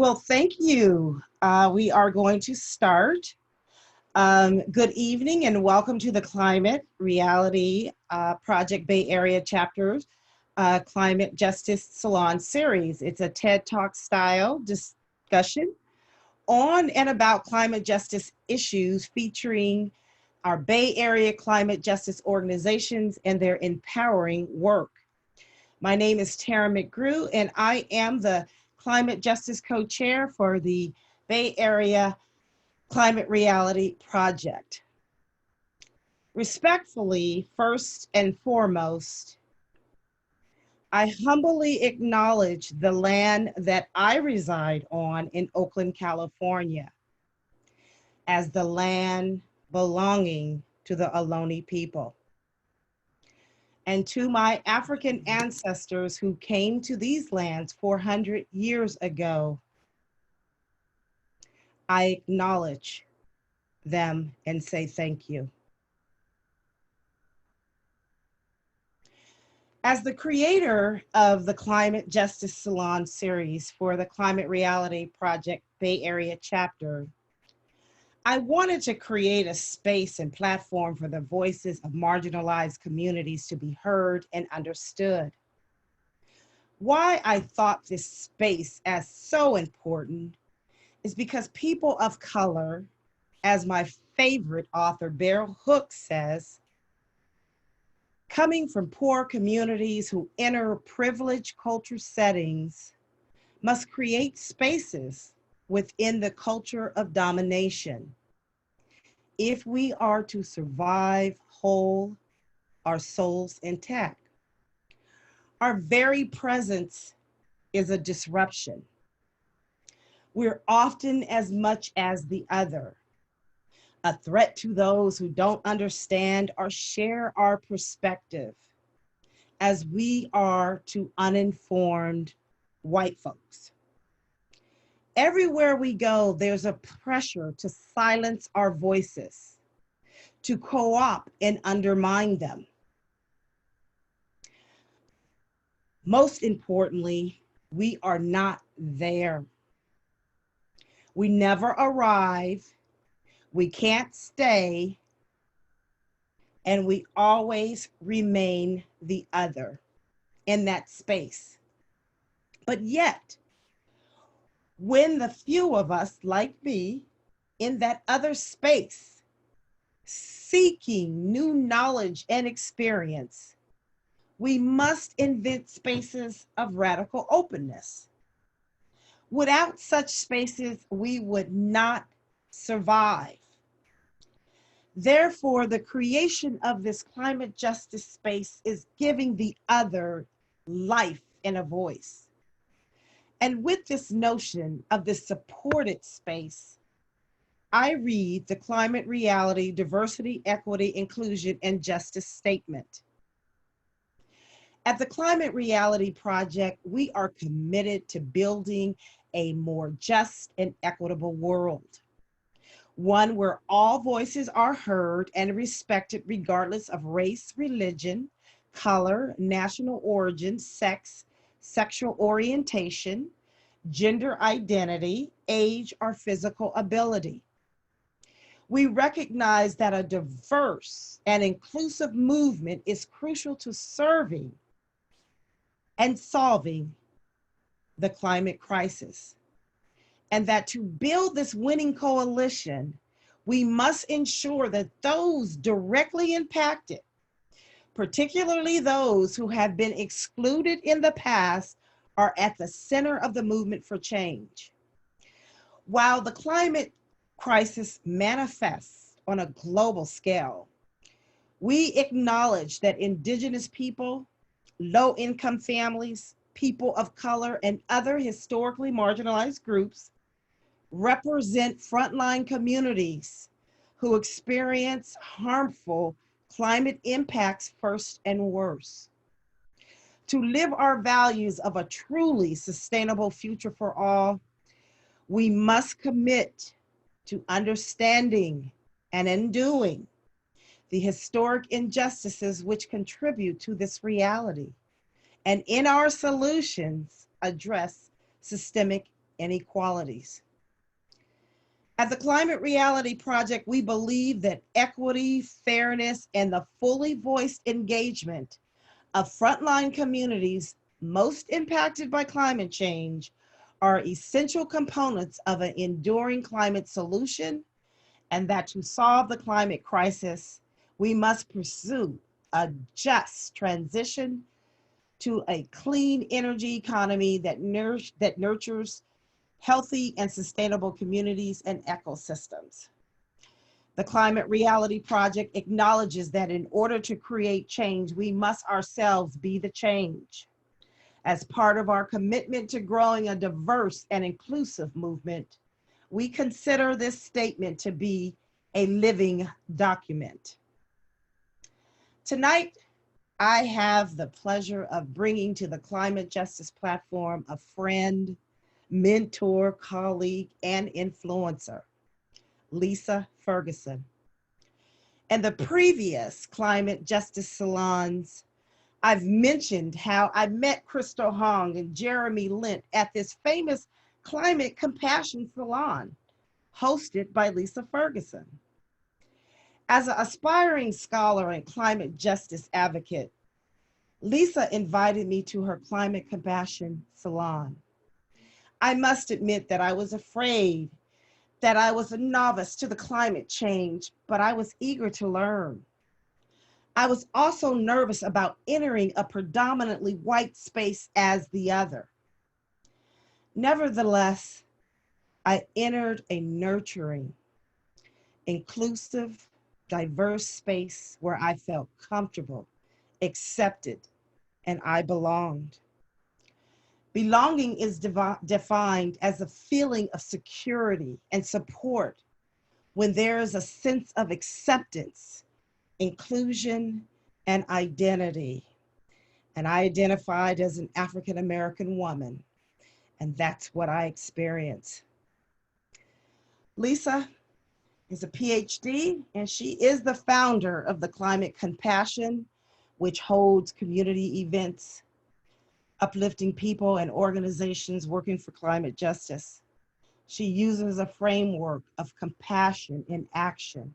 Well, thank you. We are going to start. Good evening and welcome to the Climate Reality Project Bay Area Chapter's Climate Justice Salon Series. It's a TED Talk style discussion on and about climate justice issues featuring our Bay Area climate justice organizations and their empowering work. My name is Tara McGrew, and I am the Climate Justice Co-Chair for the Bay Area Climate Reality Project. Respectfully, first and foremost, I humbly acknowledge the land that I reside on in Oakland, California, as the land belonging to the Ohlone people. And to my African ancestors who came to these lands 400 years ago, I acknowledge them and say thank you. As the creator of the Climate Justice Salon Series for the Climate Reality Project Bay Area Chapter, I wanted to create a space and platform for the voices of marginalized communities to be heard and understood. Why I thought this space as so important is because people of color, as my favorite author, Beryl Hook says, coming from poor communities who enter privileged culture settings must create spaces within the culture of domination if we are to survive whole, our souls intact. Our very presence is a disruption. We're often as much as the other, a threat to those who don't understand or share our perspective, as we are to uninformed white folks. Everywhere we go, there's a pressure to silence our voices, to co-opt and undermine them. Most importantly, we are not there. We never arrive, we can't stay, and we always remain the other in that space. But yet, when the few of us, like me, in that other space, seeking new knowledge and experience, we must invent spaces of radical openness. Without such spaces, we would not survive. Therefore, the creation of this climate justice space is giving the other life and a voice. And with this notion of this supported space, I read the Climate Reality, Diversity, Equity, Inclusion, and Justice Statement. At the Climate Reality Project, we are committed to building a more just and equitable world. One where all voices are heard and respected regardless of race, religion, color, national origin, sex, sexual orientation, gender identity, age, or physical ability. We recognize that a diverse and inclusive movement is crucial to serving and solving the climate crisis. And that to build this winning coalition, we must ensure that those directly impacted, particularly those who have been excluded in the past, are at the center of the movement for change. While the climate crisis manifests on a global scale, we acknowledge that Indigenous people, low-income families, people of color, and other historically marginalized groups represent frontline communities who experience harmful climate impacts first and worse. To live our values of a truly sustainable future for all, we must commit to understanding and undoing the historic injustices which contribute to this reality, and in our solutions, address systemic inequalities. At the Climate Reality Project, we believe that equity, fairness, and the fully voiced engagement of frontline communities most impacted by climate change are essential components of an enduring climate solution, and that to solve the climate crisis, we must pursue a just transition to a clean energy economy that nurtures healthy and sustainable communities and ecosystems. The Climate Reality Project acknowledges that in order to create change, we must ourselves be the change. As part of our commitment to growing a diverse and inclusive movement, we consider this statement to be a living document. Tonight, I have the pleasure of bringing to the climate justice platform a friend, mentor, colleague, and influencer, Lisa Ferguson. In the previous climate justice salons, I've mentioned how I met Crystal Hong and Jeremy Lint at this famous climate compassion salon hosted by Lisa Ferguson. As an aspiring scholar and climate justice advocate, Lisa invited me to her climate compassion salon. I must admit that I was afraid that I was a novice to the climate change, but I was eager to learn. I was also nervous about entering a predominantly white space as the other. Nevertheless, I entered a nurturing, inclusive, diverse space where I felt comfortable, accepted, and I belonged. Belonging is defined as a feeling of security and support when there is a sense of acceptance, inclusion, and identity. And I identified as an African American woman, and that's what I experienced. Lisa is a Ph.D., and she is the founder of the Climate Compassion, which holds community events, uplifting people and organizations working for climate justice. She uses a framework of compassion in action.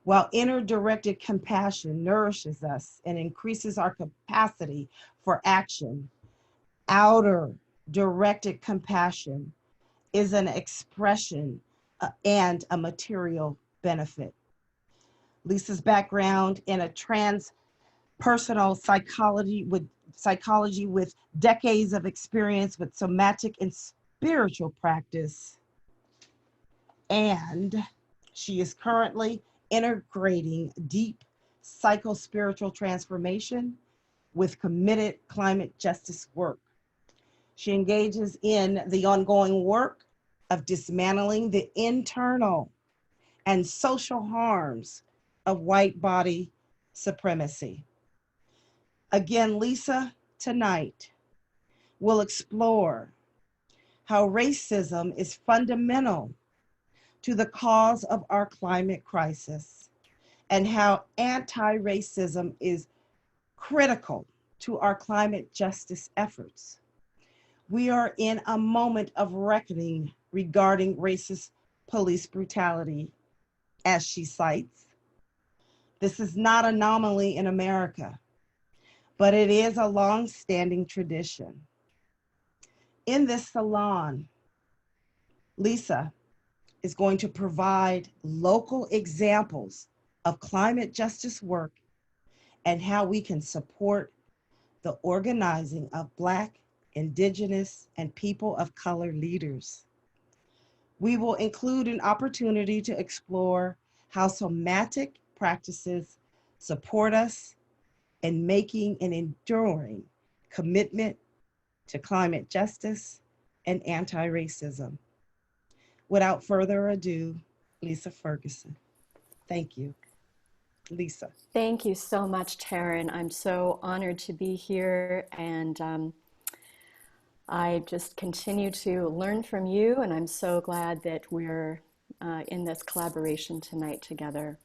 While inner-directed compassion nourishes us and increases our capacity for action, outer-directed compassion is an expression and a material benefit. Lisa's background in a transpersonal psychology with decades of experience with somatic and spiritual practice, and she is currently integrating deep psycho-spiritual transformation with committed climate justice work. She engages in the ongoing work of dismantling the internal and social harms of white body supremacy. Again, Lisa tonight will explore how racism is fundamental to the cause of our climate crisis and how anti-racism is critical to our climate justice efforts. We are in a moment of reckoning regarding racist police brutality, as she cites. This is not an anomaly in America, but it is a long-standing tradition. In this salon, Lisa is going to provide local examples of climate justice work and how we can support the organizing of Black, Indigenous, and people of color leaders. We will include an opportunity to explore how somatic practices support us in making an enduring commitment to climate justice and anti-racism. Without further ado, Lisa Ferguson. Thank you, Lisa. Thank you so much, Taryn. I'm so honored to be here, and I just continue to learn from you, and I'm so glad that we're in this collaboration tonight together.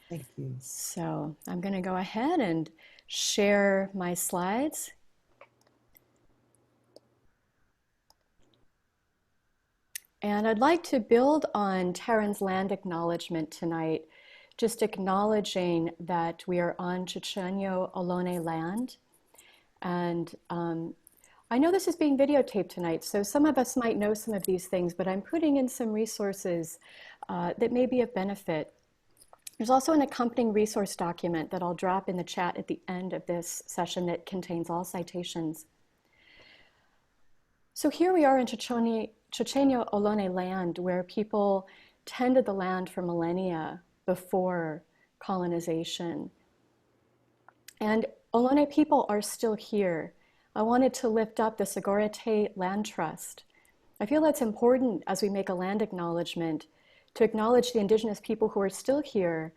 Thank you. So I'm going to go ahead and share my slides. And I'd like to build on Taryn's land acknowledgement tonight, just acknowledging that we are on Chochenyo Ohlone land. And I know this is being videotaped tonight, so some of us might know some of these things, but I'm putting in some resources that may be of benefit. There's also an accompanying resource document that I'll drop in the chat at the end of this session that contains all citations. So here we are in Chochenyo Ohlone land, where people tended the land for millennia before colonization. And Ohlone people are still here. I wanted to lift up the Sagorete Land Trust. I feel that's important as we make a land acknowledgement, to acknowledge the indigenous people who are still here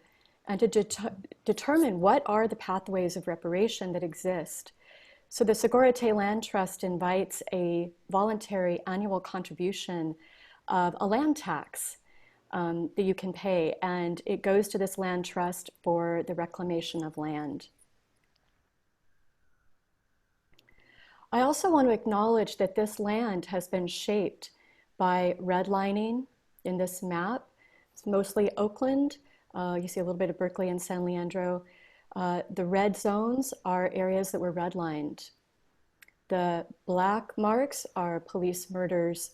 and to determine what are the pathways of reparation that exist. So the Sagorete Land Trust invites a voluntary annual contribution of a land tax that you can pay, and it goes to this land trust for the reclamation of land. I also want to acknowledge that this land has been shaped by redlining in this map. It's mostly Oakland. You see a little bit of Berkeley and San Leandro. The red zones are areas that were redlined. The black marks are police murders,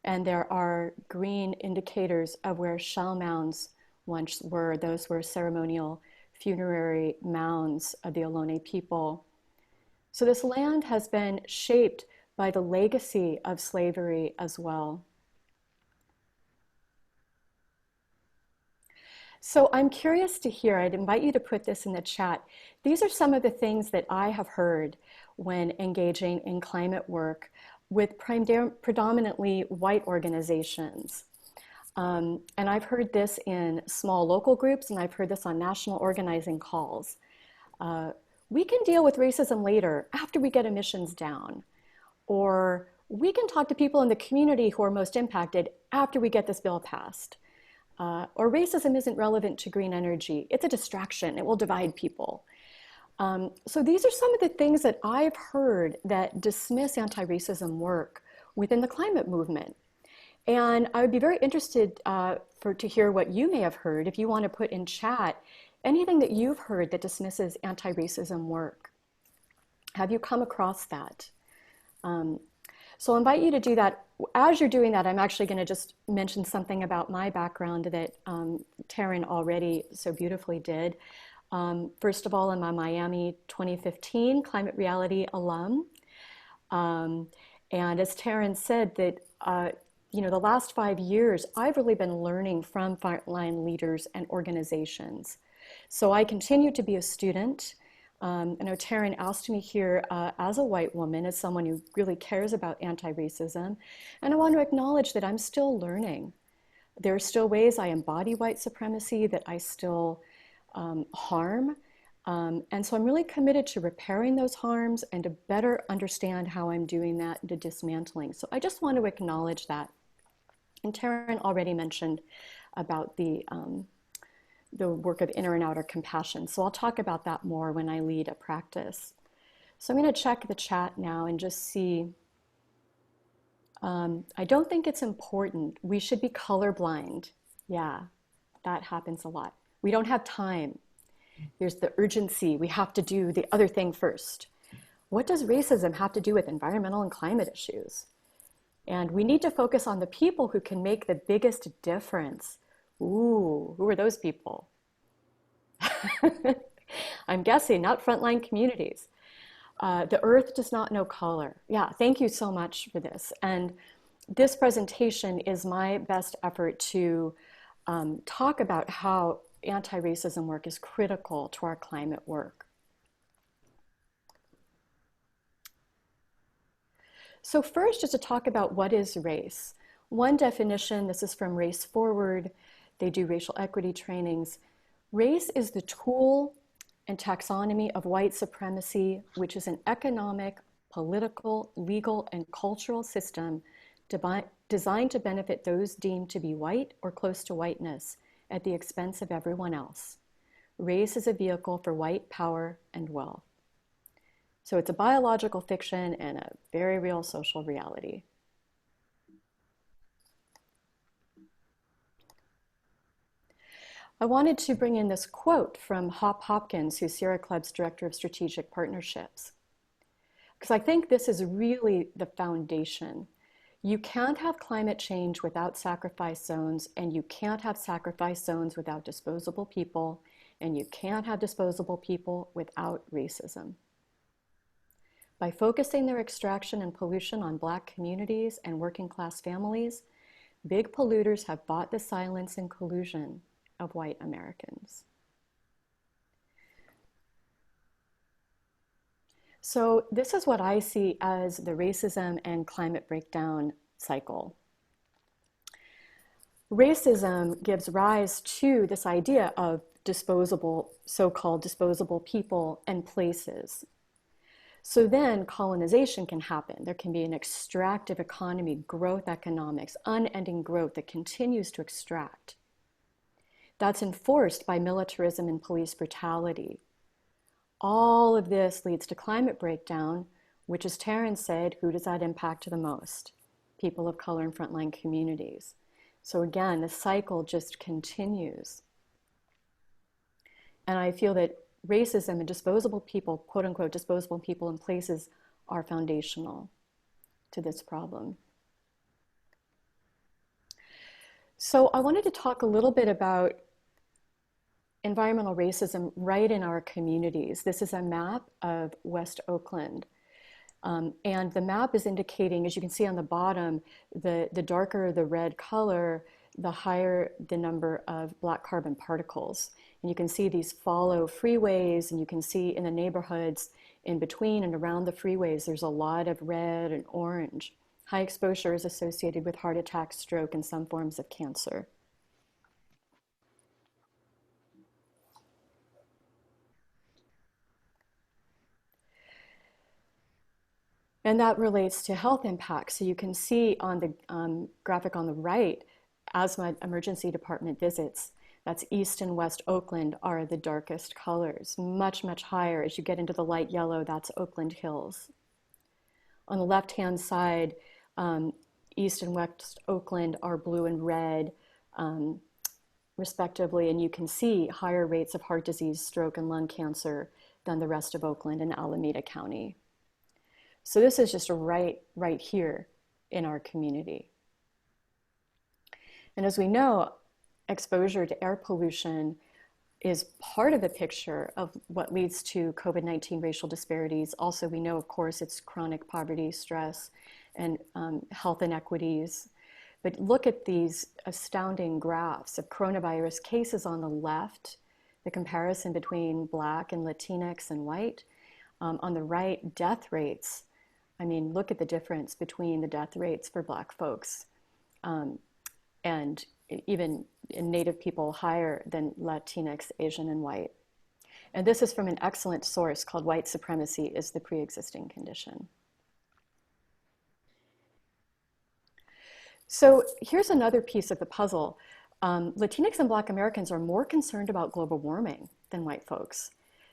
and there are green indicators of where shell mounds once were. Those were ceremonial funerary mounds of the Ohlone people. So this land has been shaped by the legacy of slavery as well. So I'm curious to hear, I'd invite you to put this in the chat. These are some of the things that I have heard when engaging in climate work with predominantly white organizations. And I've heard this in small local groups, and I've heard this on national organizing calls. We can deal with racism later, after we get emissions down. Or we can talk to people in the community who are most impacted after we get this bill passed. Or racism isn't relevant to green energy. It's a distraction. It will divide people. So these are some of the things that I've heard that dismiss anti-racism work within the climate movement. And I would be very interested to hear what you may have heard, if you want to put in chat anything that you've heard that dismisses anti-racism work. Have you come across that? So I'll invite you to do that. As you're doing that, I'm actually going to just mention something about my background that Taryn already so beautifully did. First of all, I'm a Miami 2015 Climate Reality alum. And as Taryn said, that the last 5 years, I've really been learning from frontline leaders and organizations. So I continue to be a student. I know Taryn asked me here as a white woman, as someone who really cares about anti-racism, and I want to acknowledge that I'm still learning. There are still ways I embody white supremacy that I still harm, and so I'm really committed to repairing those harms and to better understand how I'm doing that, to dismantling. So I just want to acknowledge that. And Taryn already mentioned about the work of inner and outer compassion. So I'll talk about that more when I lead a practice. So I'm going to check the chat now and just see. I don't think it's important. We should be colorblind. Yeah, that happens a lot. We don't have time. There's the urgency. We have to do the other thing first. What does racism have to do with environmental and climate issues? And we need to focus on the people who can make the biggest difference. Ooh, who are those people? I'm guessing not frontline communities. The earth does not know color. Yeah, thank you so much for this. And this presentation is my best effort to talk about how anti-racism work is critical to our climate work. So first, just to talk about what is race. One definition, this is from Race Forward. They do racial equity trainings. Race is the tool and taxonomy of white supremacy, which is an economic, political, legal, and cultural system designed to benefit those deemed to be white or close to whiteness at the expense of everyone else. Race is a vehicle for white power and wealth. So it's a biological fiction and a very real social reality. I wanted to bring in this quote from Hop Hopkins, who's Sierra Club's Director of Strategic Partnerships, because I think this is really the foundation. You can't have climate change without sacrifice zones, and you can't have sacrifice zones without disposable people, and you can't have disposable people without racism. By focusing their extraction and pollution on Black communities and working class families, big polluters have bought the silence and collusion of white Americans. So this is what I see as the racism and climate breakdown cycle. Racism gives rise to this idea of disposable, so-called disposable people and places. So then colonization can happen. There can be an extractive economy, growth economics, unending growth that continues to extract. That's enforced by militarism and police brutality. All of this leads to climate breakdown, which, as Taryn said, who does that impact the most? People of color in frontline communities. So again, the cycle just continues. And I feel that racism and disposable people, quote unquote, disposable people and places, are foundational to this problem. So I wanted to talk a little bit about environmental racism right in our communities. This is a map of West Oakland. And the map is indicating, as you can see on the bottom, the darker the red color, the higher the number of Black carbon particles. And you can see these follow freeways, and you can see in the neighborhoods in between and around the freeways, there's a lot of red and orange. High exposure is associated with heart attack, stroke, and some forms of cancer. And that relates to health impacts. So you can see on the graphic on the right, asthma emergency department visits, that's East and West Oakland, are the darkest colors, much, much higher. As you get into the light yellow, that's Oakland Hills. On the left-hand side, East and West Oakland are blue and red, respectively, and you can see higher rates of heart disease, stroke, and lung cancer than the rest of Oakland and Alameda County. So this is just right here in our community. And as we know, exposure to air pollution is part of the picture of what leads to COVID-19 racial disparities. Also, we know, of course, it's chronic poverty, stress, and health inequities. But look at these astounding graphs of coronavirus cases on the left, the comparison between Black and Latinx and white. On the right, death rates. I mean, look at the difference between the death rates for Black folks and even in Native people higher than Latinx, Asian, and white. And this is from an excellent source called White Supremacy is the Pre-Existing Condition. So here's another piece of the puzzle. Latinx and Black Americans are more concerned about global warming than white folks.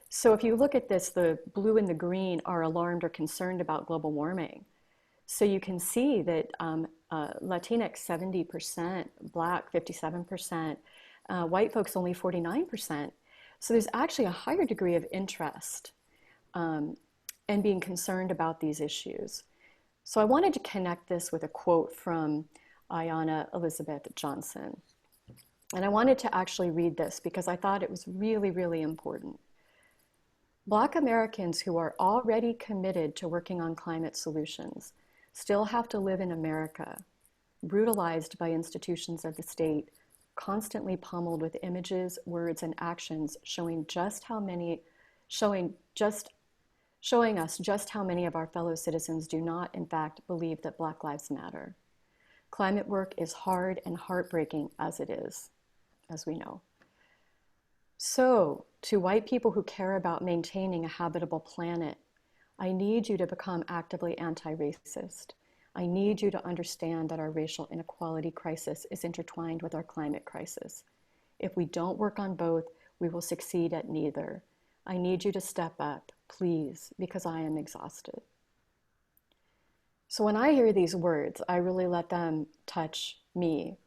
So if you look at this, the blue and the green are alarmed or concerned about global warming. So you can see that Latinx 70%, Black 57%, white folks only 49%. So there's actually a higher degree of interest and being concerned about these issues. So I wanted to connect this with a quote from Ayanna Elizabeth Johnson. And I wanted to actually read this because I thought it was really, really important. Black Americans who are already committed to working on climate solutions still have to live in America, brutalized by institutions of the state, constantly pummeled with images, words, and actions showing us just how many of our fellow citizens do not, in fact, believe that Black lives matter. Climate work is hard and heartbreaking as it is, as we know. So, to white people who care about maintaining a habitable planet, I need you to become actively anti-racist. I need you to understand that our racial inequality crisis is intertwined with our climate crisis. If we don't work on both, we will succeed at neither. I need you to step up, please, because I am exhausted. So when I hear these words, I really let them touch me.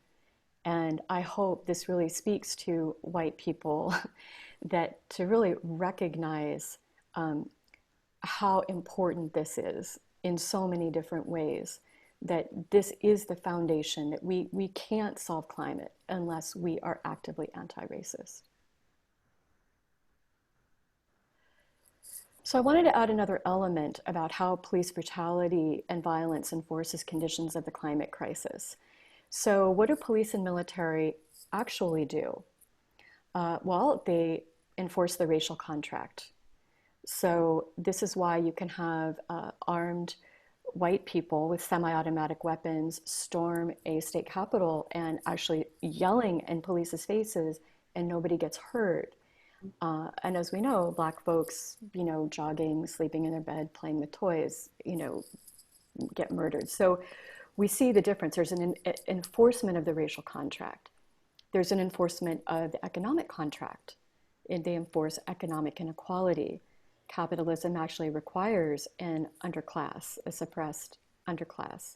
And I hope this really speaks to white people that to really recognize um, how important this is in so many different ways, that this is the foundation, that we can't solve climate unless we are actively anti-racist. So I wanted to add another element about how police brutality and violence enforces conditions of the climate crisis. So what do police and military actually do? Well, they enforce the racial contract. So this is why you can have armed white people with semi-automatic weapons storm a state capitol and actually yelling in police's faces, and nobody gets hurt. And as we know, Black folks, jogging, sleeping in their bed, playing with toys, get murdered. So we see the difference. There's an enforcement of the racial contract. There's an enforcement of the economic contract. They enforce economic inequality. Capitalism actually requires an underclass, a suppressed underclass.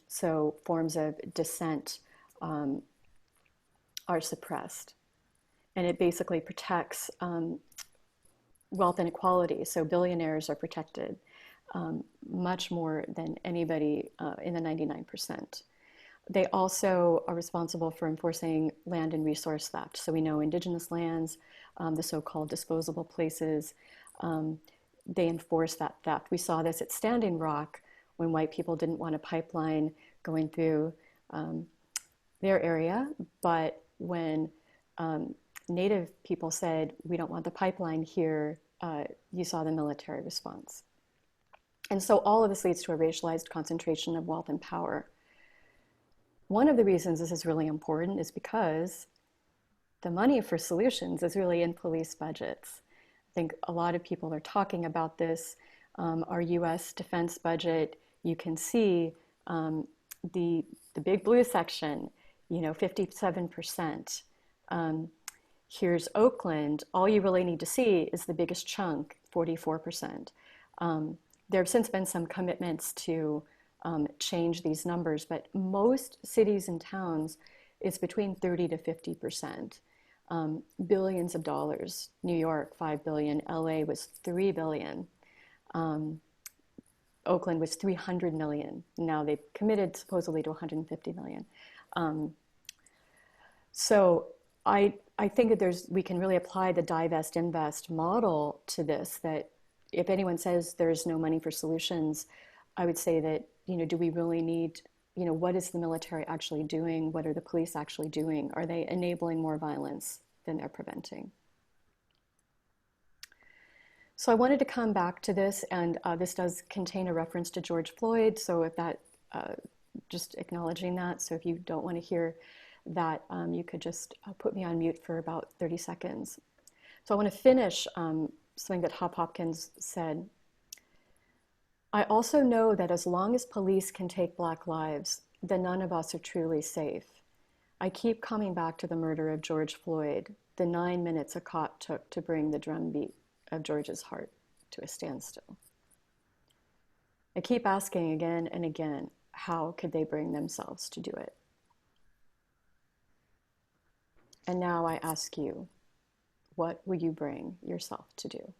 So forms of dissent are suppressed. And it basically protects wealth inequality. So billionaires are protected much more than anybody in the 99%. They also are responsible for enforcing land and resource theft. So we know indigenous lands, the so-called disposable places, they enforce that theft. We saw this at Standing Rock when white people didn't want a pipeline going through their area, but when Native people said, we don't want the pipeline here, you saw the military response. And so all of this leads to a racialized concentration of wealth and power. One of the reasons this is really important is because the money for solutions is really in police budgets. I think a lot of people are talking about this. Our US defense budget, you can see the big blue section, 57%. Here's Oakland. All you really need to see is the biggest chunk, 44%. There have since been some commitments to change these numbers, but most cities and towns, it's between 30 to 50%. Billions of dollars. New York, 5 billion. LA was 3 billion. Oakland was 300 million. Now they've committed supposedly to 150 million. So I think that we can really apply the divest invest model to this, that if anyone says there's no money for solutions, I would say that, do we really need, what is the military actually doing? What are the police actually doing? Are they enabling more violence than they're preventing? So I wanted to come back to this, and this does contain a reference to George Floyd. So if that, just acknowledging that. So if you don't want to hear that, you could just put me on mute for about 30 seconds. So I want to finish something that Hop Hopkins said. I also know that as long as police can take Black lives, then none of us are truly safe. I keep coming back to the murder of George Floyd, the 9 minutes a cop took to bring the drumbeat of George's heart to a standstill. I keep asking again and again, how could they bring themselves to do it? And now I ask you, what would you bring yourself to do?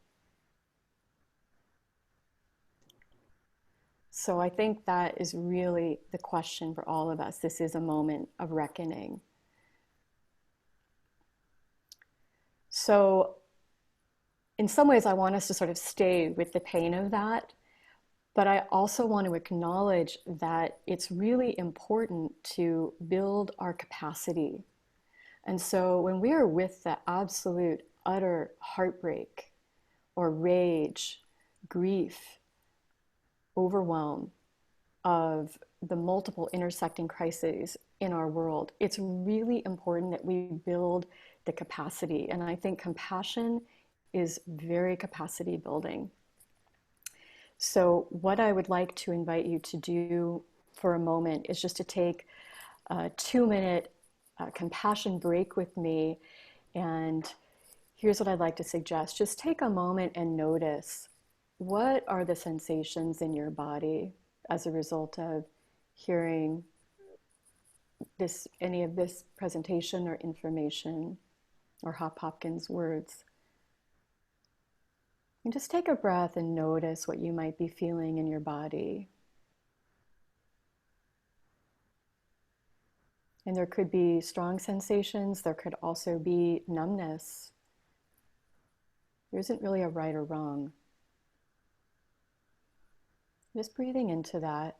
So I think that is really the question for all of us. This is a moment of reckoning. So in some ways, I want us to sort of stay with the pain of that, but I also want to acknowledge that it's really important to build our capacity. And so when we are with the absolute, utter heartbreak or rage, grief, overwhelm of the multiple intersecting crises in our world, it's really important that we build the capacity. And I think compassion is very capacity building. So what I would like to invite you to do for a moment is just to take a 2-minute compassion break with me. And here's what I'd like to suggest. Just take a moment and notice, what are the sensations in your body as a result of hearing any of this presentation or information or Hop Hopkins words. And just take a breath and notice what you might be feeling in your body. And there could be strong sensations. There could also be numbness. There isn't really a right or wrong. Just breathing into that.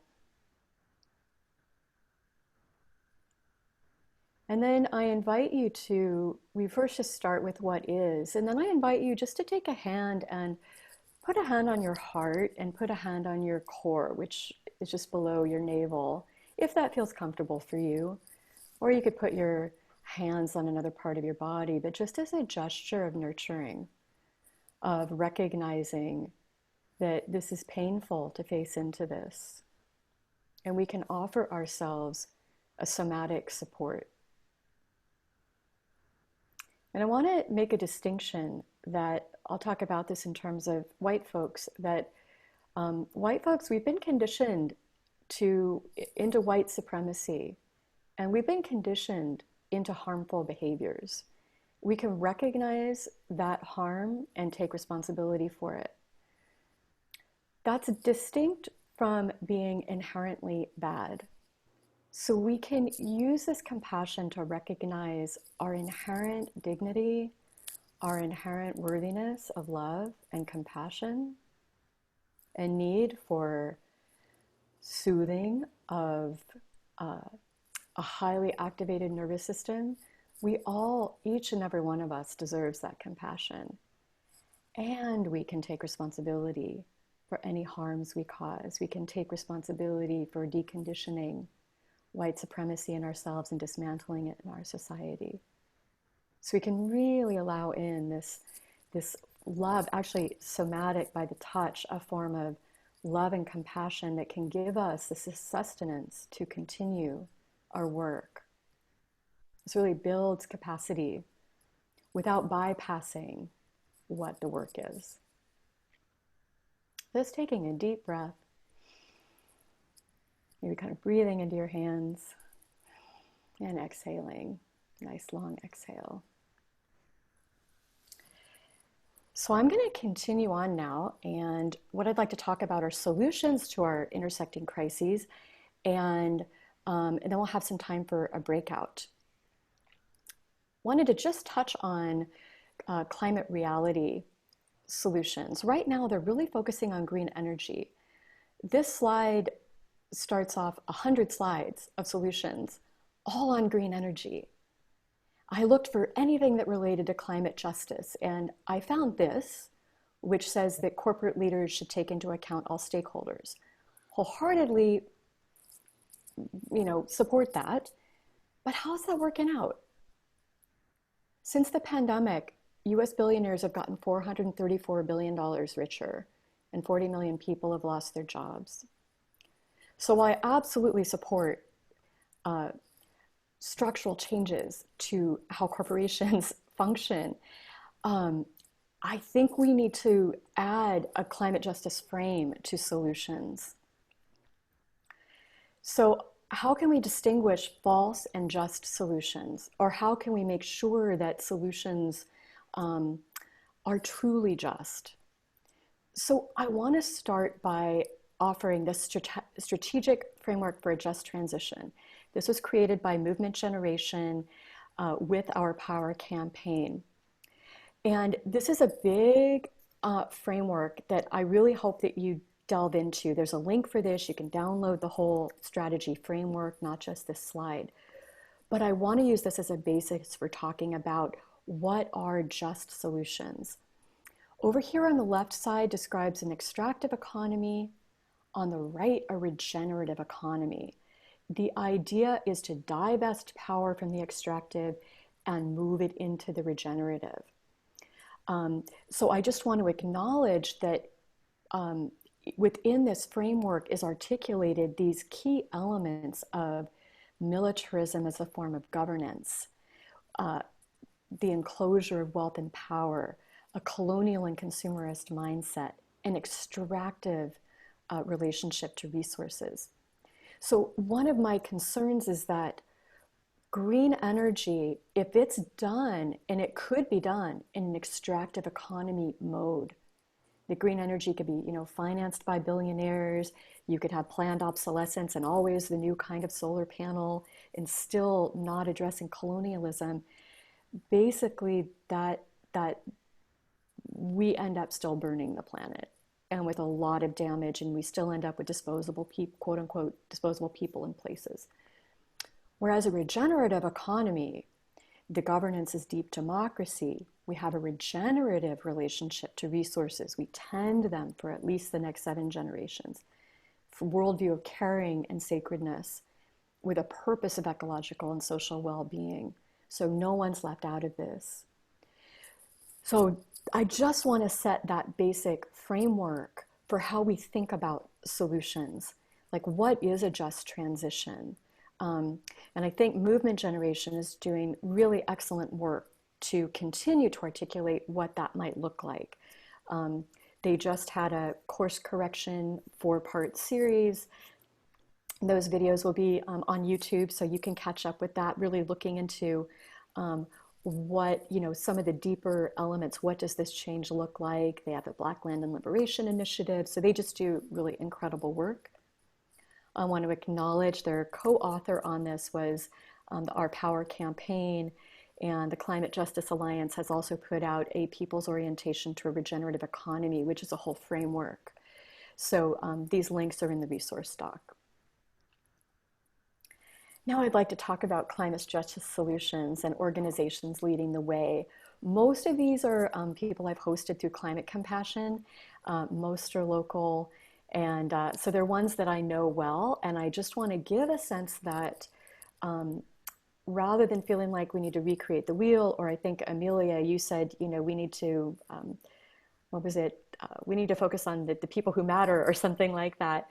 And then I invite you to, we first just start with what is, and then I invite you just to take a hand and put a hand on your heart and put a hand on your core, which is just below your navel, if that feels comfortable for you. Or you could put your hands on another part of your body, but just as a gesture of nurturing, of recognizing that this is painful to face into this. And we can offer ourselves a somatic support. And I want to make a distinction that I'll talk about this in terms of white folks, that white folks, we've been conditioned into white supremacy, and we've been conditioned into harmful behaviors. We can recognize that harm and take responsibility for it. That's distinct from being inherently bad. So we can use this compassion to recognize our inherent dignity, our inherent worthiness of love and compassion, and need for soothing of a highly activated nervous system. We all, each and every one of us, deserves that compassion. And we can take responsibility for any harms we cause. We can take responsibility for deconditioning white supremacy in ourselves and dismantling it in our society. So we can really allow in this love, actually somatic by the touch, a form of love and compassion that can give us this sustenance to continue our work. This really builds capacity without bypassing what the work is. Just taking a deep breath. Maybe kind of breathing into your hands and exhaling. Nice long exhale. So I'm going to continue on now, and what I'd like to talk about are solutions to our intersecting crises, and then we'll have some time for a breakout. Wanted to just touch on climate reality solutions. Right now, they're really focusing on green energy. This slide starts off 100 slides of solutions, all on green energy. I looked for anything that related to climate justice, and I found this, which says that corporate leaders should take into account all stakeholders. Wholeheartedly, support that, but how's that working out? Since the pandemic, US billionaires have gotten $434 billion richer, and 40 million people have lost their jobs. So I absolutely support structural changes to how corporations function. I think we need to add a climate justice frame to solutions. So how can we distinguish false and just solutions? Or how can we make sure that solutions are truly just? So I want to start by offering this strategic framework for a just transition. This was created by Movement Generation with Our Power campaign. And this is a big framework that I really hope that you delve into. There's a link for this. You can download the whole strategy framework, not just this slide. But I want to use this as a basis for talking about what are just solutions. Over here on the left side describes an extractive economy. On the right, a regenerative economy. The idea is to divest power from the extractive and move it into the regenerative. So I just want to acknowledge that within this framework is articulated these key elements of militarism as a form of governance, the enclosure of wealth and power, a colonial and consumerist mindset, an extractive relationship to resources. So one of my concerns is that green energy, if it's done, and it could be done in an extractive economy mode, the green energy could be, financed by billionaires. You could have planned obsolescence and always the new kind of solar panel and still not addressing colonialism. Basically, that we end up still burning the planet and with a lot of damage, and we still end up with disposable people, quote unquote, disposable people in places. Whereas a regenerative economy, the governance is deep democracy. We have a regenerative relationship to resources. We tend them for at least the next 7 generations. For worldview of caring and sacredness with a purpose of ecological and social well-being. So no one's left out of this. So I just want to set that basic framework for how we think about solutions. Like, what is a just transition? And I think Movement Generation is doing really excellent work to continue to articulate what that might look like. They just had a course correction 4-part series. Those videos will be on YouTube, so you can catch up with that, really looking into what, some of the deeper elements. What does this change look like? They have a Black Land and Liberation Initiative, so they just do really incredible work. I want to acknowledge their co-author on this was Our Power campaign, and the Climate Justice Alliance has also put out a People's Orientation to a Regenerative Economy, which is a whole framework. So these links are in the resource doc. Now I'd like to talk about climate justice solutions and organizations leading the way. Most of these are people I've hosted through Climate Compassion. Most are local. And so they're ones that I know well, and I just want to give a sense that rather than feeling like we need to recreate the wheel, or I think Amelia, you said, we need to, what was it? We need to focus on the people who matter or something like that.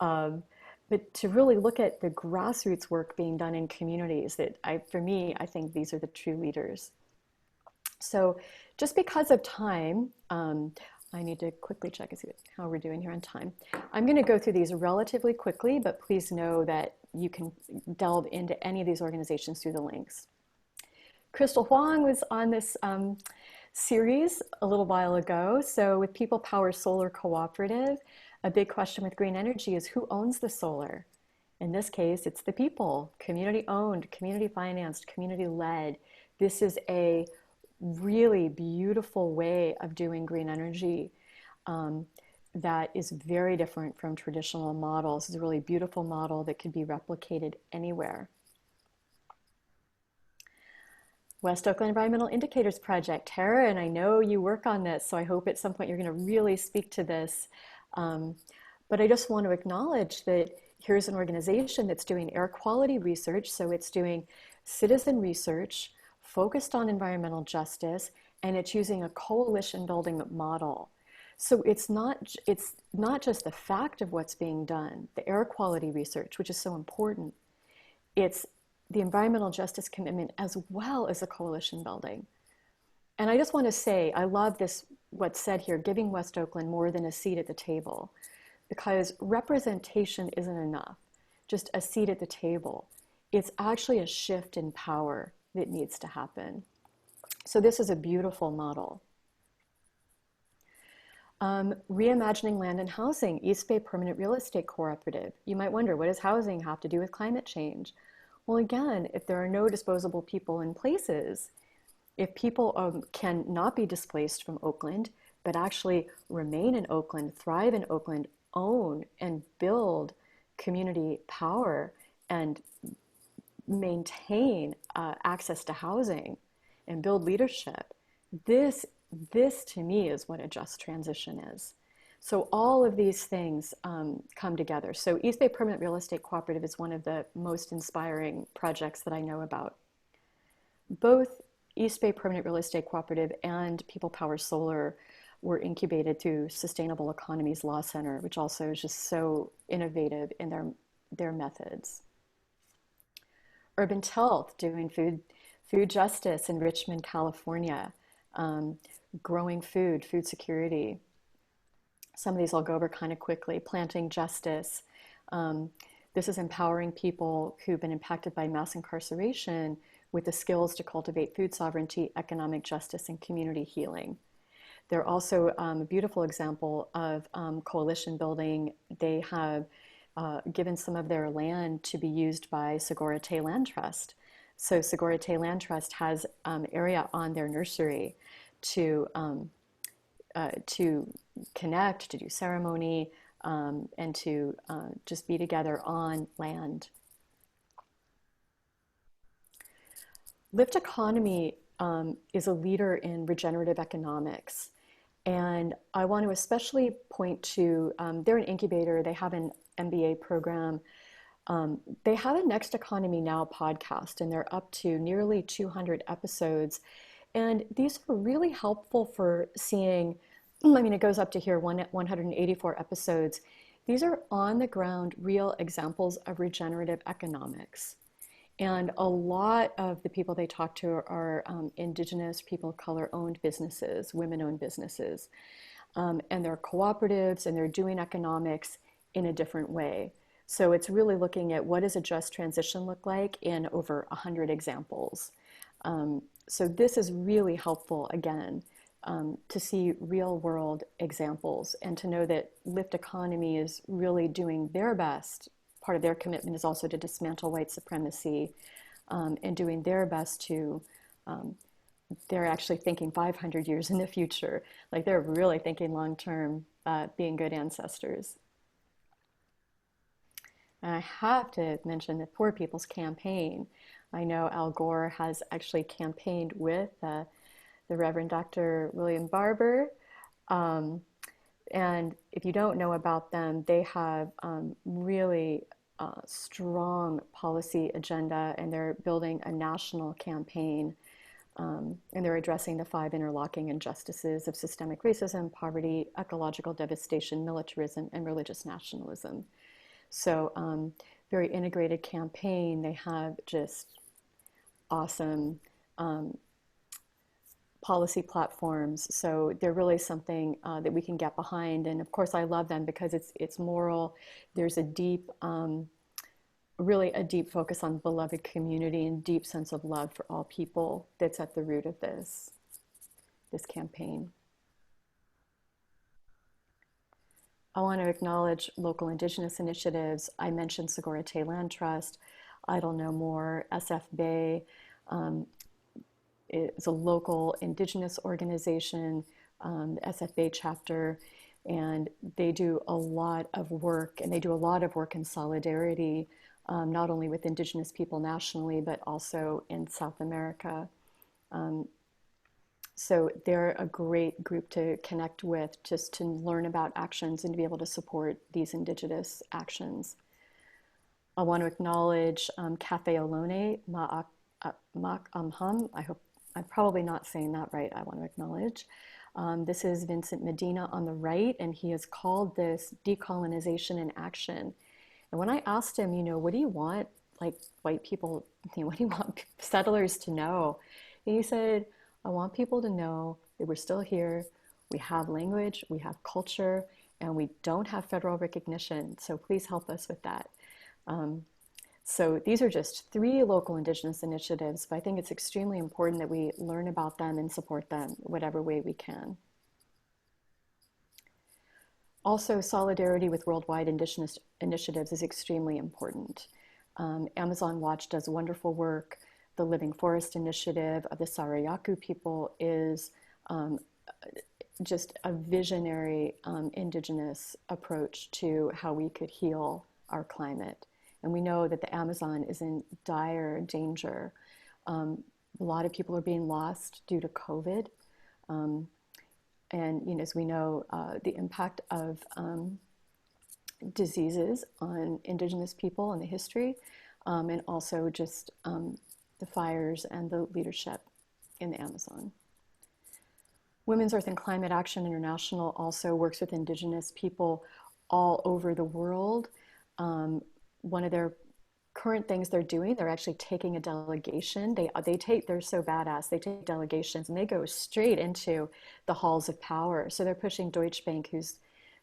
But to really look at the grassroots work being done in communities that for me, I think these are the true leaders. So just because of time, I need to quickly check and see how we're doing here on time. I'm going to go through these relatively quickly, but please know that you can delve into any of these organizations through the links. Crystal Huang was on this series a little while ago. So with People Power Solar Cooperative, a big question with green energy is who owns the solar? In this case, it's the people, community owned, community financed, community led. This is a really beautiful way of doing green energy that is very different from traditional models. It's a really beautiful model that can be replicated anywhere. West Oakland Environmental Indicators Project. Tara, and I know you work on this, so I hope at some point you're going to really speak to this. But I just want to acknowledge that here's an organization that's doing air quality research, so it's doing citizen research focused on environmental justice, and it's using a coalition building model. So it's not just the fact of what's being done, the air quality research, which is so important. It's the environmental justice commitment as well as the coalition building. And I just want to say, I love this, what's said here, giving West Oakland more than a seat at the table, because representation isn't enough, just a seat at the table. It's actually a shift in power that needs to happen. So this is a beautiful model. Reimagining land and housing, East Bay Permanent Real Estate Cooperative. You might wonder, what does housing have to do with climate change? Well, again, if there are no disposable people in places, if people can not be displaced from Oakland, but actually remain in Oakland, thrive in Oakland, own and build community power and maintain access to housing and build leadership, this to me is what a just transition is. So all of these things come together. So East Bay Permanent Real Estate Cooperative is one of the most inspiring projects that I know about. Both East Bay Permanent Real Estate Cooperative and People Power Solar were incubated through Sustainable Economies Law Center, which also is just so innovative in their methods. Urban Health, doing food justice in Richmond, California, growing food security. Some of these I'll go over kind of quickly. Planting Justice, This is empowering people who've been impacted by mass incarceration with the skills to cultivate food sovereignty, economic justice, and community healing. They're also a beautiful example of coalition building. They have given some of their land to be used by Sogorea Te Land Trust. So Sogorea Te Land Trust has area on their nursery to connect, to do ceremony, and to just be together on land. Lift Economy is a leader in regenerative economics. And I want to especially point to, they're an incubator, they have an MBA program. They have a Next Economy Now podcast, and they're up to nearly 200 episodes. And these are really helpful for seeing, I mean, it goes up to here, 184 episodes. These are on the ground, real examples of regenerative economics. And a lot of the people they talk to are Indigenous, people of color owned businesses, women owned businesses. And they're cooperatives, and they're doing economics in a different way. So it's really looking at what does a just transition look like in over 100 examples. So this is really helpful, again, to see real world examples and to know that Lift Economy is really doing their best. Part of their commitment is also to dismantle white supremacy, and doing their best to, they're actually thinking 500 years in the future. Like they're really thinking long term, being good ancestors. And I have to mention the Poor People's Campaign. I know Al Gore has actually campaigned with the Reverend Dr. William Barber. And if you don't know about them, they have really strong policy agenda, and they're building a national campaign, and they're addressing the 5 interlocking injustices of systemic racism, poverty, ecological devastation, militarism, and religious nationalism. So very integrated campaign. They have just awesome policy platforms. So they're really something that we can get behind. And of course, I love them because it's moral. There's a deep, really a deep focus on beloved community and deep sense of love for all people that's at the root of this campaign. I want to acknowledge local Indigenous initiatives. I mentioned Sogorea Te Land Trust, Idle No More, SF Bay. It's a local Indigenous organization, the SF Bay chapter, and they do a lot of work, and they do a lot of work in solidarity, not only with Indigenous people nationally, but also in South America. So they're a great group to connect with, just to learn about actions and to be able to support these Indigenous actions. I want to acknowledge Cafe Olone, Mak Amham. I hope I'm probably not saying that right. I want to acknowledge. This is Vincent Medina on the right, and he has called this decolonization in action. And when I asked him, what do you want, like white people, what do you want settlers to know? And he said, I want people to know that we're still here, we have language, we have culture, and we don't have federal recognition. So please help us with that. So these are just 3 local Indigenous initiatives, but I think it's extremely important that we learn about them and support them whatever way we can. Also, solidarity with worldwide Indigenous initiatives is extremely important. Amazon Watch does wonderful work. The Living Forest Initiative of the Sarayaku people is just a visionary Indigenous approach to how we could heal our climate. And we know that the Amazon is in dire danger. A lot of people are being lost due to COVID. And as we know, the impact of diseases on Indigenous people and the history, and also just the fires and the leadership in the Amazon. Women's Earth and Climate Action International also works with Indigenous people all over the world. One of their current things they're doing, they're actually taking a delegation. They're so badass. They take delegations and they go straight into the halls of power. So they're pushing Deutsche Bank, who's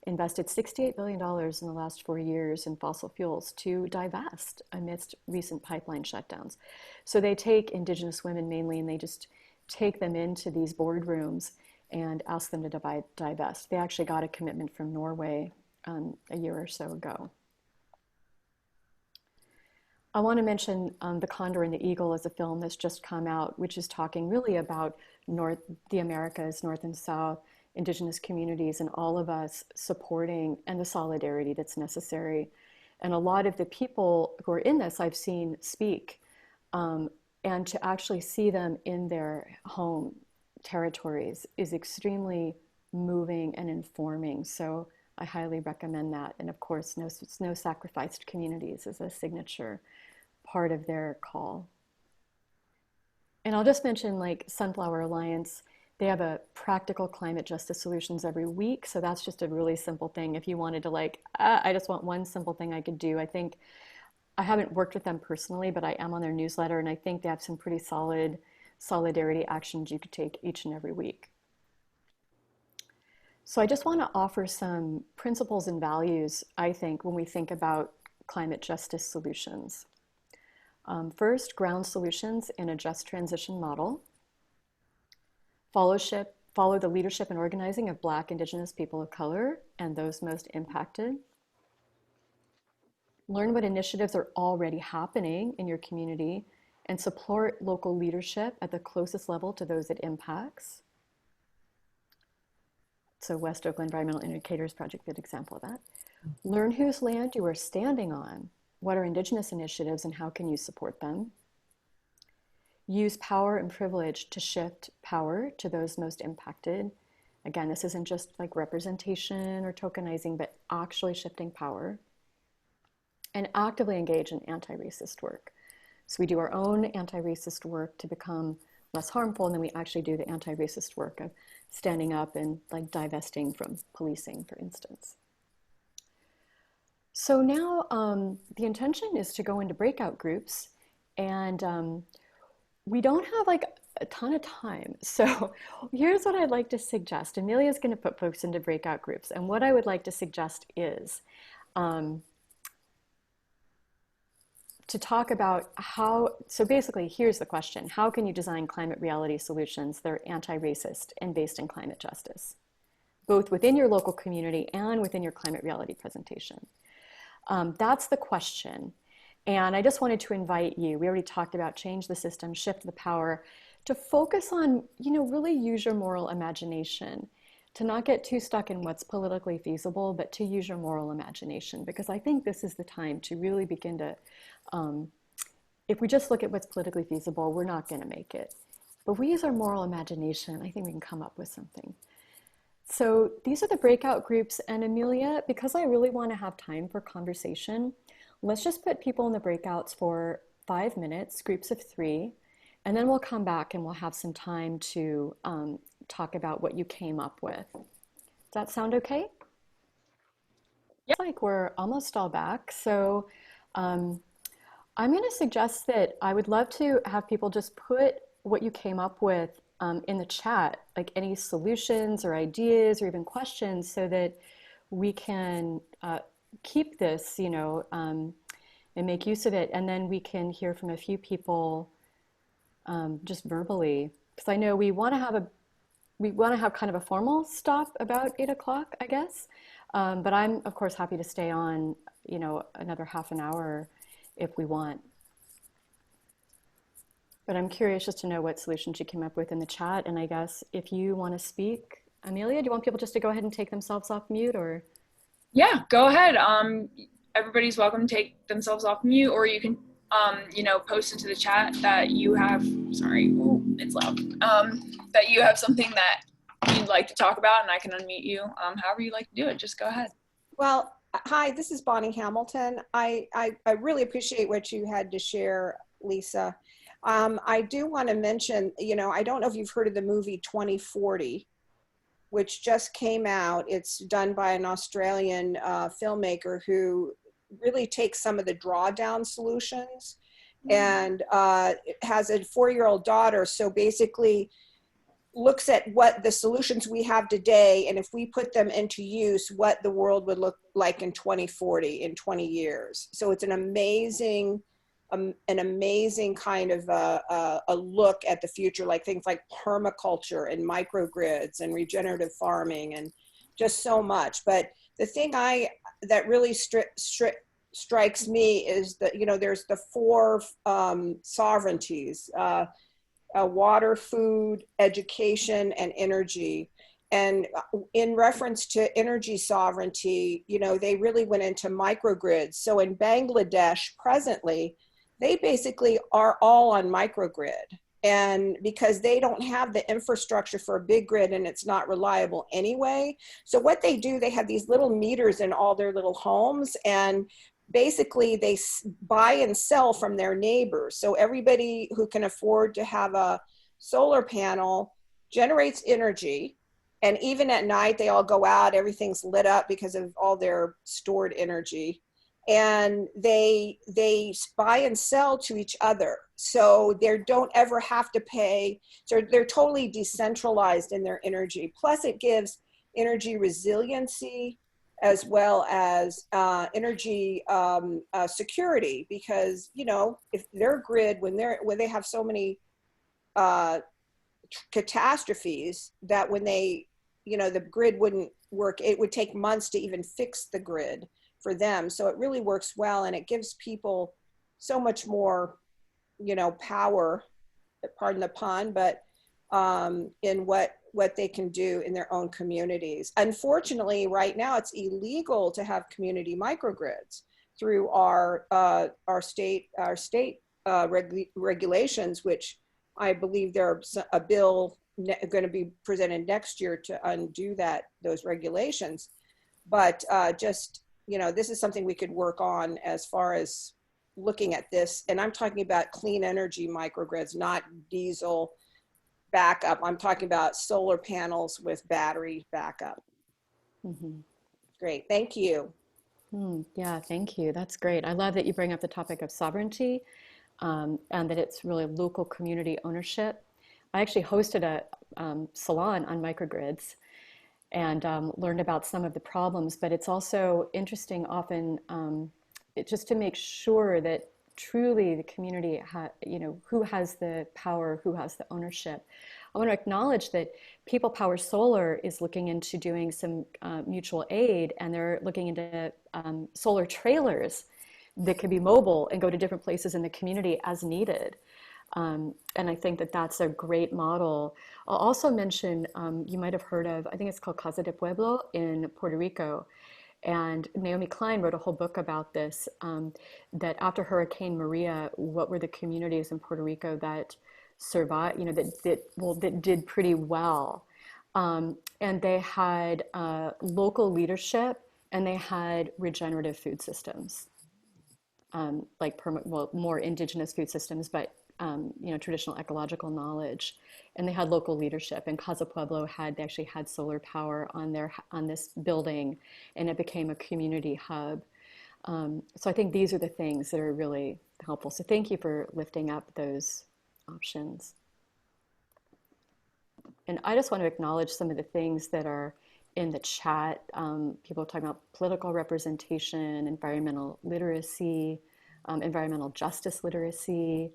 invested $68 billion in the last 4 years in fossil fuels to divest amidst recent pipeline shutdowns. So they take Indigenous women mainly, and they just take them into these boardrooms and ask them to divest. They actually got a commitment from Norway a year or so ago. I want to mention The Condor and the Eagle is a film that's just come out, which is talking really about the Americas, North and South, Indigenous communities, and all of us supporting and the solidarity that's necessary. And a lot of the people who are in this I've seen speak, and to actually see them in their home territories is extremely moving and informing. So I highly recommend that. And of course, No Sacrificed Communities is a signature part of their call. And I'll just mention like Sunflower Alliance, they have a practical climate justice solutions every week. So that's just a really simple thing. If you wanted to like, I just want one simple thing I could do. I think, I haven't worked with them personally, but I am on their newsletter, and I think they have some pretty solid solidarity actions you could take each and every week. So I just want to offer some principles and values, I think, when we think about climate justice solutions. First, ground solutions in a just transition model. Follow the leadership and organizing of Black, Indigenous people of color and those most impacted. Learn what initiatives are already happening in your community and support local leadership at the closest level to those it impacts. So West Oakland Environmental Indicators Project, good example of that. Learn whose land you are standing on. What are Indigenous initiatives and how can you support them? Use power and privilege to shift power to those most impacted. Again, this isn't just like representation or tokenizing, but actually shifting power. And actively engage in anti-racist work. So we do our own anti-racist work to become less harmful, and then we actually do the anti-racist work of standing up and like divesting from policing, for instance. So now the intention is to go into breakout groups, and we don't have like a ton of time. So here's what I'd like to suggest. Amelia's going to put folks into breakout groups, and what I would like to suggest is to talk about how, so basically here's the question: how can you design climate reality solutions that are anti-racist and based in climate justice, both within your local community and within your climate reality presentation? That's the question. And I just wanted to invite you, we already talked about change the system, shift the power, to focus on, really use your moral imagination, to not get too stuck in what's politically feasible, but to use your moral imagination, because I think this is the time to really begin to, if we just look at what's politically feasible, we're not going to make it. But if we use our moral imagination, I think we can come up with something. So these are the breakout groups. And Amelia, because I really want to have time for conversation, let's just put people in the breakouts for 5 minutes, groups of 3, and then we'll come back and we'll have some time to talk about what you came up with. Does that sound okay? Yeah. Like we're almost all back. So I'm going to suggest that I would love to have people just put what you came up with in the chat, like any solutions or ideas or even questions, so that we can keep this, and make use of it. And then we can hear from a few people just verbally, because I know we want to have kind of a formal stop about 8 o'clock, I guess. But I'm of course happy to stay on, another half an hour if we want. But I'm curious just to know what solutions you came up with in the chat. And I guess if you want to speak, Amelia, do you want people just to go ahead and take themselves off mute, or? Yeah, go ahead. Everybody's welcome to take themselves off mute, or you can, post into the chat that you have, sorry, ooh, it's loud, that you have something that you'd like to talk about, and I can unmute you. However you like to do it, just go ahead. Well, hi, this is Bonnie Hamilton. I really appreciate what you had to share, Lisa. I do want to mention, I don't know if you've heard of the movie 2040, which just came out. It's done by an Australian filmmaker who really takes some of the drawdown solutions and has a 4-year-old daughter. So basically looks at what the solutions we have today, and if we put them into use, what the world would look like in 2040, in 20 years. So it's an amazing kind of a look at the future, like things like permaculture and microgrids and regenerative farming and just so much. But the thing that really strikes me is that, you know, there's the four sovereignties, water, food, education, and energy. And in reference to energy sovereignty, you know, they really went into microgrids. So in Bangladesh presently, they basically are all on microgrid. And because they don't have the infrastructure for a big grid and it's not reliable anyway. So what they do, they have these little meters in all their little homes, and basically they buy and sell from their neighbors. So everybody who can afford to have a solar panel generates energy. And even at night, they all go out, everything's lit up because of all their stored energy. And they buy and sell to each other. So they don't ever have to pay. So they're totally decentralized in their energy. Plus it gives energy resiliency as well as energy security, because, you know, if their grid, when they have so many catastrophes that when they, you know, the grid wouldn't work, it would take months to even fix the grid for them. So it really works well, and it gives people so much more, you know, power, pardon the pun, but in what they can do in their own communities. Unfortunately, right now it's illegal to have community microgrids through our state regulations, which I believe there's a bill going to be presented next year to undo those regulations. But just, you know, this is something we could work on as far as looking at this. And I'm talking about clean energy microgrids, not diesel backup. I'm talking about solar panels with battery backup. Mm-hmm. Great, thank you. Yeah, thank you. That's great. I love that you bring up the topic of sovereignty, and that it's really local community ownership. I actually hosted a salon on microgrids and learned about some of the problems, but it's also interesting often just to make sure that truly the community, you know, who has the power, who has the ownership. I want to acknowledge that People Power Solar is looking into doing some mutual aid, and they're looking into solar trailers that could be mobile and go to different places in the community as needed. And I think that that's a great model. I'll also mention, you might have heard of, I think it's called Casa de Pueblo in Puerto Rico. And Naomi Klein wrote a whole book about this, that after Hurricane Maria, what were the communities in Puerto Rico that survived, you know, that did pretty well. And they had local leadership, and they had regenerative food systems, more indigenous food systems, but you know, traditional ecological knowledge, and they had local leadership. And Casa Pueblo they actually had solar power on this building, and it became a community hub. So I think these are the things that are really helpful. So thank you for lifting up those options. And I just want to acknowledge some of the things that are in the chat. People are talking about political representation, environmental literacy, environmental justice literacy,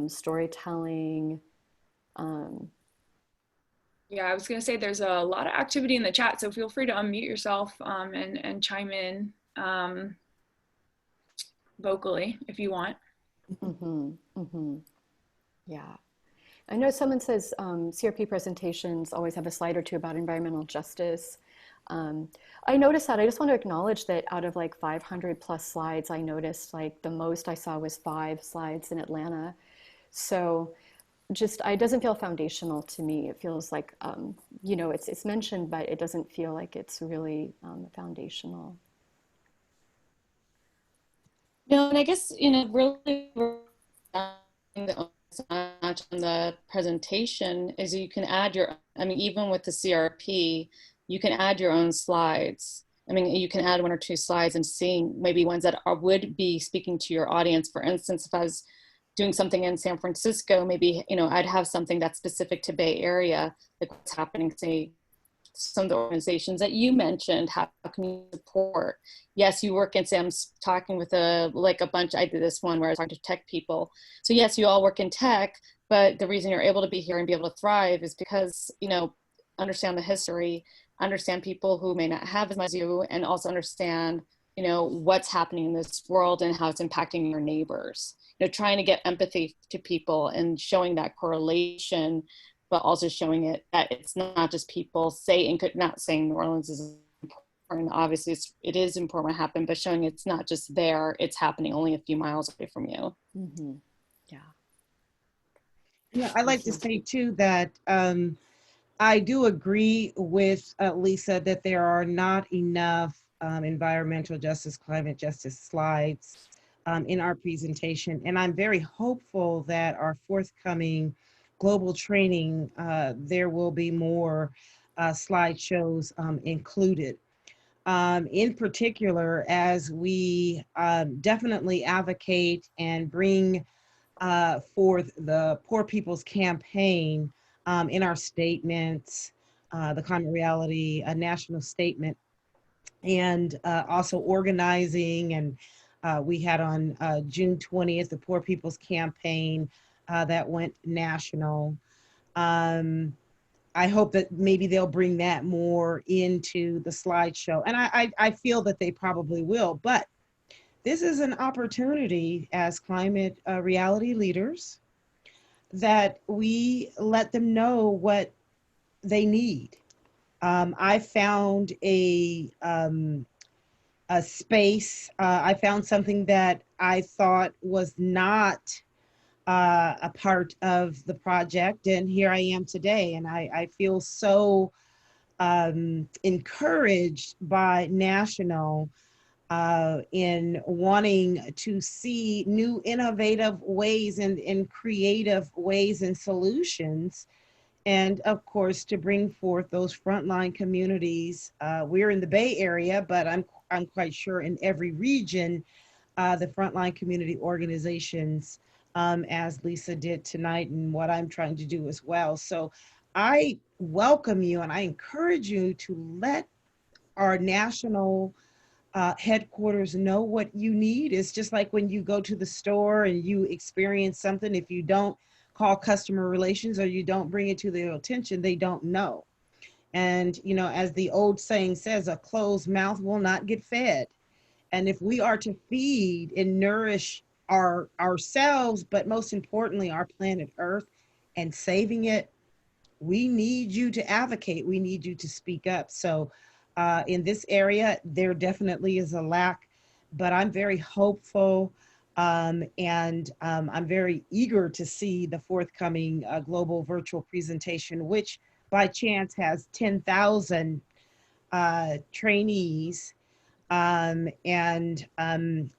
storytelling. Yeah, I was going to say there's a lot of activity in the chat, so feel free to unmute yourself and chime in vocally if you want. Mm-hmm, mm-hmm. Yeah. I know someone says CRP presentations always have a slide or two about environmental justice. I noticed that. I just want to acknowledge that out of like 500 plus slides, I noticed like the most I saw was 5 slides in Atlanta. So just, it doesn't feel foundational to me. It feels like, you know, it's mentioned, but it doesn't feel like it's really foundational. No, and I guess, you know, really on the presentation is you can add your, I mean, even with the CRP, you can add your own slides. I mean, you can add 1 or 2 slides and seeing maybe ones that would be speaking to your audience. For instance, if I was doing something in San Francisco, maybe, you know, I'd have something that's specific to Bay Area, like what's happening, say, some of the organizations that you mentioned, how can you support? Yes, you work in, say, I'm talking with a bunch, I did this one where I was talking to tech people. So yes, you all work in tech, but the reason you're able to be here and be able to thrive is because, you know, understand the history, understand people who may not have as much as you, and also understand, you know, what's happening in this world and how it's impacting your neighbors. You know, trying to get empathy to people and showing that correlation, but also showing it that it's not just people saying, not saying New Orleans is important. Obviously, it is important to happen, but showing it's not just there, it's happening only a few miles away from you. Mm-hmm. Yeah. Yeah, I like to say too that I do agree with Lisa that there are not enough environmental justice, climate justice slides in our presentation. And I'm very hopeful that our forthcoming global training, there will be more slideshows included. In particular, as we definitely advocate and bring forth the Poor People's Campaign in our statements, the climate reality, a national statement, and also organizing. And we had on June 20th, the Poor People's Campaign that went national. I hope that maybe they'll bring that more into the slideshow. And I feel that they probably will, but this is an opportunity as climate reality leaders that we let them know what they need. I found a space, I found something that I thought was not a part of the project, and here I am today, and I feel so encouraged by National in wanting to see new innovative ways and creative ways and solutions. And of course, to bring forth those frontline communities. We're in the Bay Area, but I'm quite sure in every region, the frontline community organizations, as Lisa did tonight, and what I'm trying to do as well. So I welcome you and I encourage you to let our national headquarters know what you need. It's just like when you go to the store and you experience something, if you don't call customer relations or you don't bring it to their attention, they don't know. And, you know, as the old saying says, a closed mouth will not get fed. And if we are to feed and nourish ourselves, but most importantly, our planet Earth and saving it, we need you to advocate. We need you to speak up. So in this area, there definitely is a lack, but I'm very hopeful and I'm very eager to see the forthcoming global virtual presentation, which by chance has 10,000 trainees and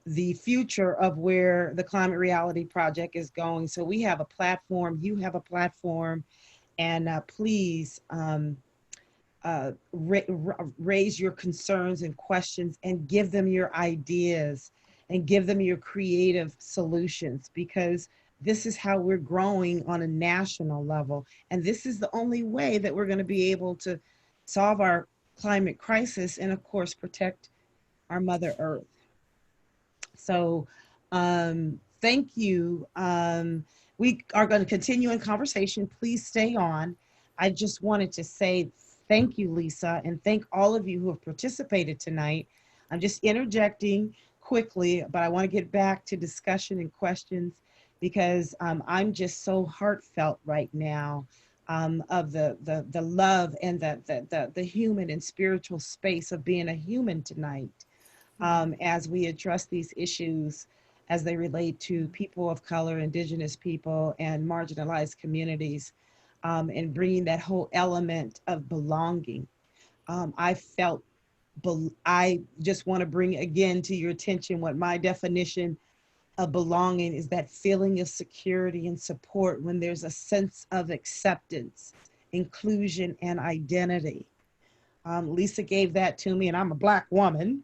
the future of where the Climate Reality Project is going. So we have a platform, you have a platform, and please raise your concerns and questions and give them your ideas and give them your creative solutions, because this is how we're growing on a national level. And this is the only way that we're going to be able to solve our climate crisis and, of course, protect our Mother Earth. So thank you. We are going to continue in conversation. Please stay on. I just wanted to say thank you, Lisa, and thank all of you who have participated tonight. I'm just interjecting quickly, but I want to get back to discussion and questions because I'm just so heartfelt right now of the love and the human and spiritual space of being a human tonight as we address these issues as they relate to people of color, indigenous people, and marginalized communities, and bringing that whole element of belonging. I just want to bring again to your attention what my definition of belonging is: that feeling of security and support when there's a sense of acceptance, inclusion, and identity. Lisa gave that to me, and I'm a Black woman.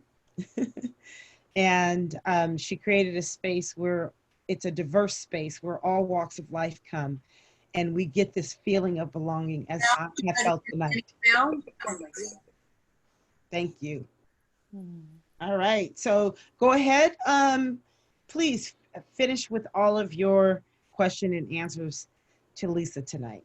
And she created a space where it's a diverse space where all walks of life come, and we get this feeling of belonging as I have felt tonight. Thank you. All right, so go ahead. Please finish with all of your question and answers to Lisa tonight.